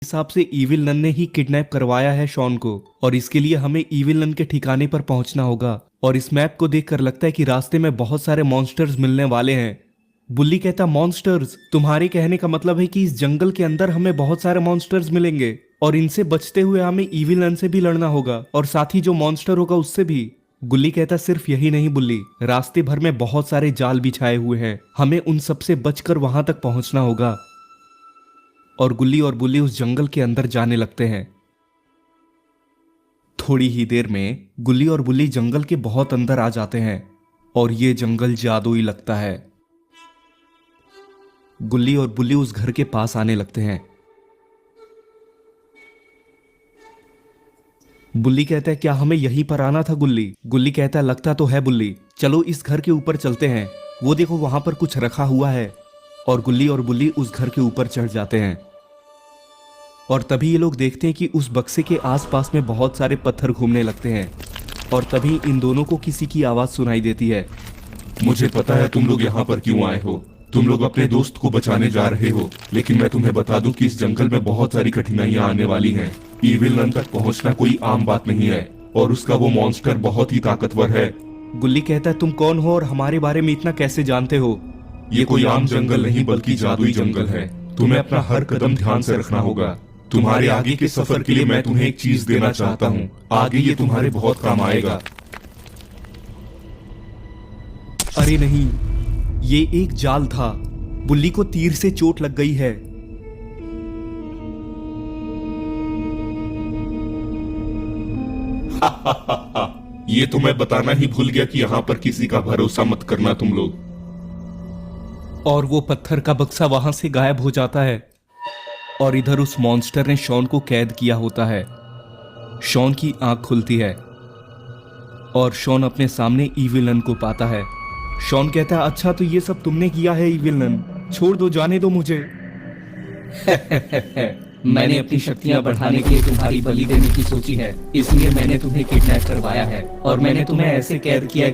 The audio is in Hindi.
हिसाब से इविल नन ने ही किडनैप करवाया है शॉन को और इसके लिए हमें इविल नन के ठिकाने पर पहुंचना होगा। और इस मैप को देखकर लगता है कि रास्ते में बहुत सारे मॉन्स्टर्स मिलने वाले हैं। बुल्ली कहता, मॉन्स्टर्स? तुम्हारे कहने का मतलब है कि इस जंगल के अंदर हमें बहुत सारे मॉन्स्टर्स मिलेंगे और इनसे बचते हुए हमें इविल नन से भी लड़ना होगा और साथ ही जो मॉन्स्टर होगा उससे भी। गुल्ली कहता, सिर्फ यही नहीं बुल्ली, रास्ते भर में बहुत सारे जाल बिछाए हुए हैं, हमें उन सब से बचकर वहां तक पहुंचना होगा। और गुल्ली और बुल्ली उस जंगल के अंदर जाने लगते हैं। थोड़ी ही देर में गुल्ली और बुल्ली जंगल के बहुत अंदर आ जाते हैं और ये जंगल जादुई लगता है। गुल्ली और बुल्ली उस घर के पास आने लगते हैं। बुल्ली कहता है, क्या हमें यहीं पर आना था गुल्ली? गुल्ली कहता है, लगता तो है बुल्ली, चलो इस घर के ऊपर चलते हैं, वो देखो वहां पर कुछ रखा हुआ है। और गुल्ली और बुल्ली उस घर के ऊपर चढ़ जाते हैं और तभी ये लोग देखते हैं कि उस बक्से के आसपास में बहुत सारे पत्थर घूमने लगते हैं और तभी इन दोनों को किसी की आवाज सुनाई देती है। मुझे पता है तुम लोग यहाँ पर क्यों आए हो। तुम लोग अपने दोस्त को बचाने जा रहे हो, लेकिन मैं तुम्हें बता दूं कि इस जंगल में बहुत सारी कठिनाइयां आने वाली हैं। इविल नन तक पहुंचना कोई आम बात नहीं है और उसका वो मॉन्स्टर बहुत ही ताकतवर है। गुल्ली कहता है, तुम कौन हो और हमारे बारे में इतना कैसे जानते हो? ये कोई आम जंगल नहीं बल्कि जादुई जंगल है। तुम्हें अपना हर कदम ध्यान से रखना होगा। तुम्हारे आगे के सफर के लिए मैं तुम्हें एक चीज देना चाहता हूँ, आगे ये तुम्हारे बहुत काम आएगा। अरे नहीं, ये एक जाल था। बुल्ली को तीर से चोट लग गई है। ये तो मैं बताना ही भूल गया कि यहाँ पर किसी का भरोसा मत करना तुम लोग। और वो पत्थर का बक्सा वहां से गायब हो जाता है और इधर उस मॉन्स्टर ने शॉन को कैद किया होता है। शॉन की आंख खुलती है और शॉन अपने सामने इविल नन को पाता है। शॉन कहता है, अच्छा तो ये सब तुमने किया है इविल नन, छोड़ दो, जाने दो मुझे। मैंने अपनी शक्तियां बढ़ाने के लिए तुम्हारी बलि देने की सोची है, इसलिए मैंने तुम्हें किडनैप करवाया है और मैंने तुम्हें ऐसे कैद किया